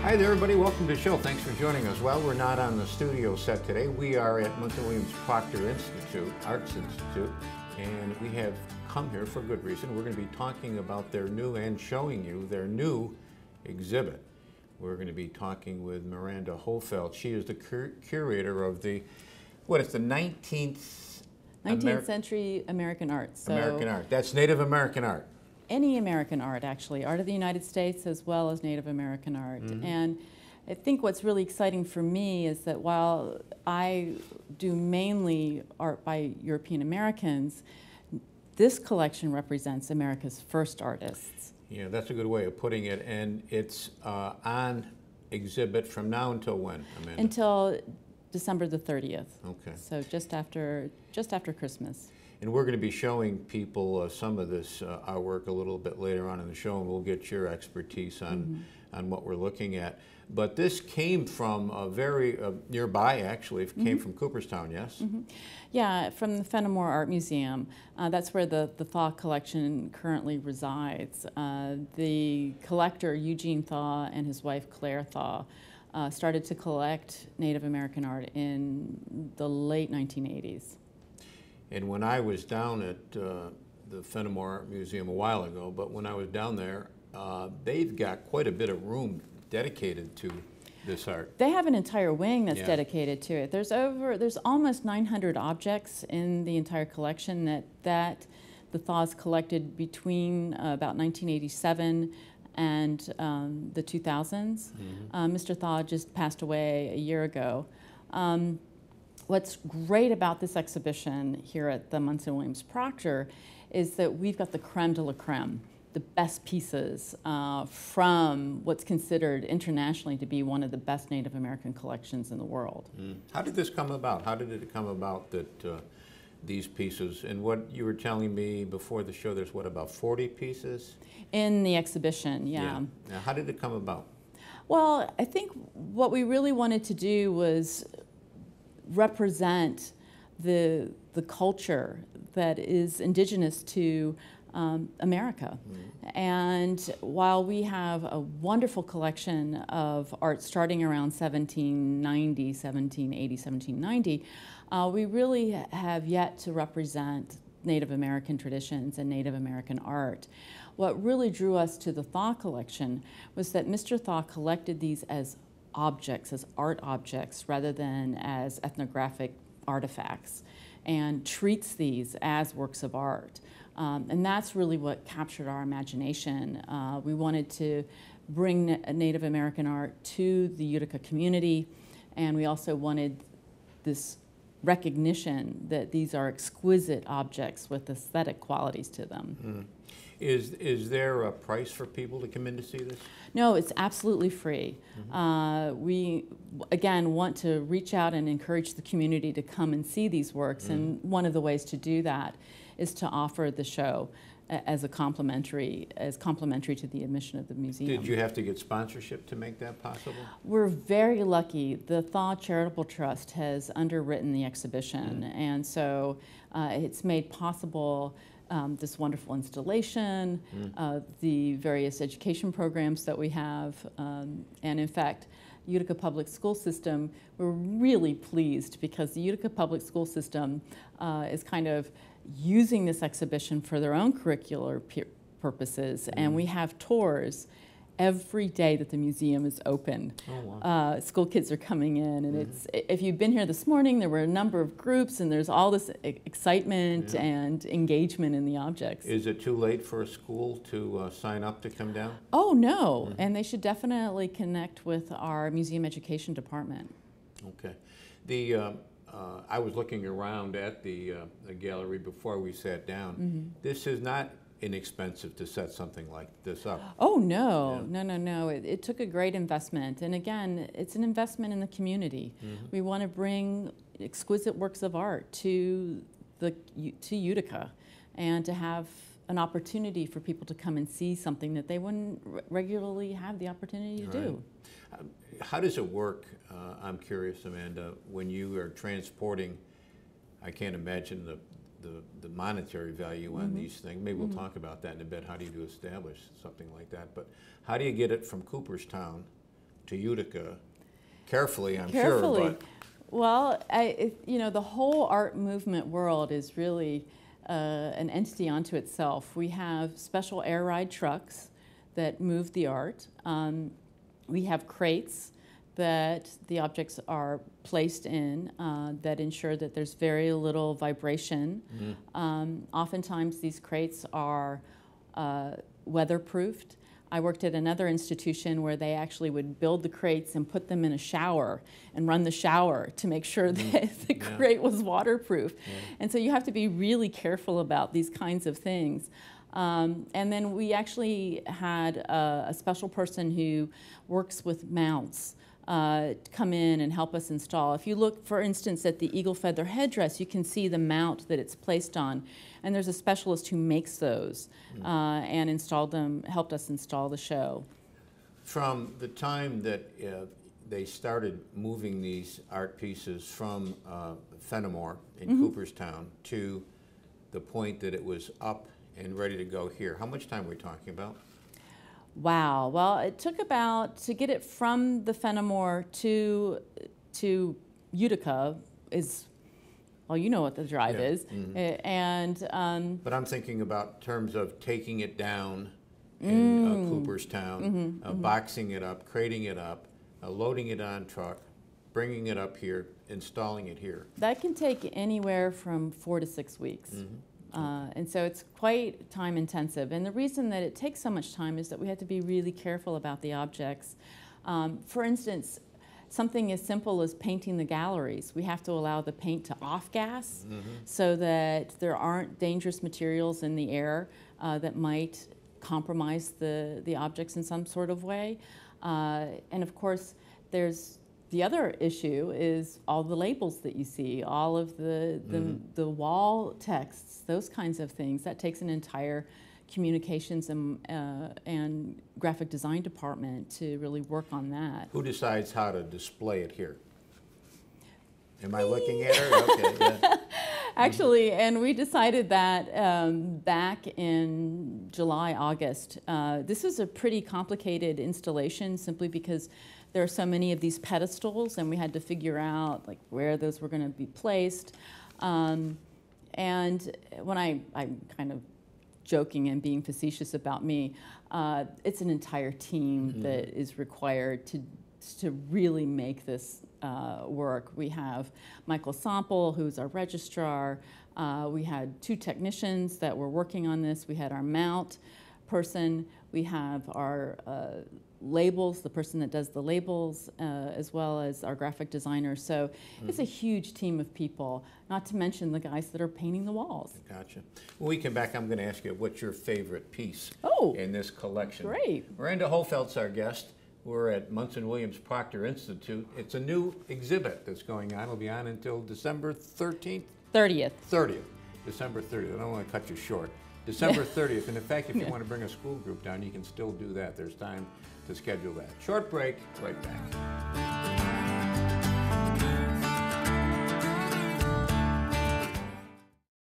Hi there, everybody. Welcome to the show. Thanks for joining us. Well, we're not on the studio set today. We are at Munson Williams Proctor Institute, Arts Institute, and we have come here for good reason. We're going to be talking about their new and showing you their new exhibit. We're going to be talking with Miranda Hofelt. She is the curator of the, it's the 19th century American art. So American art. That's Native American art. Any American art, actually, art of the United States as well as Native American art. And I think what's really exciting for me is that while I do mainly art by European Americans, this collection represents America's first artists. Yeah, that's a good way of putting it. And it's on exhibit from now until when, Amanda? Until December the 30th. Okay. So just after Christmas. And we're going to be showing people some of this artwork a little bit later on in the show, and we'll get your expertise on what we're looking at. But this came from a very nearby, actually. It came from Cooperstown, yes? Yeah, from the Fenimore Art Museum. That's where the Thaw collection currently resides. The collector, Eugene Thaw, and his wife, Claire Thaw, started to collect Native American art in the late 1980s. And when I was down at the Fenimore Art Museum a while ago, but when I was down there, they've got quite a bit of room dedicated to this art. They have an entire wing that's dedicated to it. There's almost 900 objects in the entire collection that the Thaws collected between about 1987 and the 2000s. Mr. Thaw just passed away a year ago. What's great about this exhibition here at the Munson Williams Proctor is that we've got the creme de la creme, the best pieces from what's considered internationally to be one of the best Native American collections in the world. How did this come about? How did it come about that these pieces, and what you were telling me before the show, there's about 40 pieces? In the exhibition, yeah. Now, how did it come about? Well, I think what we really wanted to do was represent the culture that is indigenous to America. And while we have a wonderful collection of art starting around 1780, 1790, we really have yet to represent Native American traditions and Native American art. What really drew us to the Thaw collection was that Mr. Thaw collected these as objects, as art objects, rather than as ethnographic artifacts, and treats these as works of art. And that's really what captured our imagination. We wanted to bring Native American art to the Utica community, and we also wanted this recognition that these are exquisite objects with aesthetic qualities to them. Is there a price for people to come in to see this? No, it's absolutely free. We, again, want to reach out and encourage the community to come and see these works, and one of the ways to do that is to offer the show as complimentary to the admission of the museum. Did you have to get sponsorship to make that possible? We're very lucky. The Thaw Charitable Trust has underwritten the exhibition, and so it's made possible this wonderful installation, the various education programs that we have, and in fact, Utica Public School System, we're really pleased because the Utica Public School System is kind of using this exhibition for their own curricular purposes, and we have tours every day that the museum is open. Oh, wow. School kids are coming in, and if you've been here this morning, there were a number of groups, and there's all this excitement and engagement in the objects. Is it too late for a school to sign up to come down? Oh, no, and they should definitely connect with our museum education department. Okay. I was looking around at the gallery before we sat down. This is not inexpensive to set something like this up. Oh, no, no. It took a great investment. And again, it's an investment in the community. We want to bring exquisite works of art to Utica, and to have an opportunity for people to come and see something that they wouldn't regularly have the opportunity to do. How does it work, I'm curious, Amanda, when you are transporting, I can't imagine the monetary value on these things. Maybe we'll talk about that in a bit. How do you establish something like that? But how do you get it from Cooperstown to Utica carefully, I'm Carefully. sure. But Well, the whole art movement world is really an entity unto itself. We have special air ride trucks that move the art. We have crates that the objects are placed in that ensure that there's very little vibration. Oftentimes these crates are weatherproofed. I worked at another institution where they actually would build the crates and put them in a shower and run the shower to make sure that the crate was waterproof. And so you have to be really careful about these kinds of things. And then we actually had a special person who works with mounts come in and help us install. If you look, for instance, at the eagle feather headdress, you can see the mount that it's placed on. And there's a specialist who makes those and installed them, helped us install the show. from the time that they started moving these art pieces from Fenimore in Cooperstown to the point that it was up and ready to go here, how much time are we talking about? Wow. Well, it took about, to get it from the Fenimore to Utica is, well, you know what the drive is. And but I'm thinking about terms of taking it down in Cooperstown, boxing it up, crating it up, loading it on truck, bringing it up here, installing it here. that can take anywhere from 4 to 6 weeks. And so it's quite time intensive. And the reason that it takes so much time is that we have to be really careful about the objects. For instance, something as simple as painting the galleries. We have to allow the paint to off-gas so that there aren't dangerous materials in the air that might compromise the objects in some sort of way. And of course, there's the other issue is all the labels that you see, all of the wall texts, those kinds of things. That takes an entire communications and graphic design department to really work on that. Who decides how to display it here? Am I looking at her? Okay, yeah. Actually, and we decided that back in July, August. This was a pretty complicated installation simply because there are so many of these pedestals and we had to figure out like where those were going to be placed. And when I'm kind of joking and being facetious about me, it's an entire team that is required to really make this work. We have Michael Sample, who's our registrar. We had 2 technicians that were working on this. We had our mount person. We have our labels, the person that does the labels, as well as our graphic designer. So it's a huge team of people, not to mention the guys that are painting the walls. Gotcha. When we come back, I'm going to ask you, what's your favorite piece in this collection? Great. Miranda Hofelt's our guest. We're at Munson Williams Proctor Institute. It's a new exhibit that's going on. It'll be on until December 13th? 30th. 30th. December 30th. I don't want to cut you short. December 30th. And in fact, if you want to bring a school group down, you can still do that. There's time to schedule that. Short break, right back.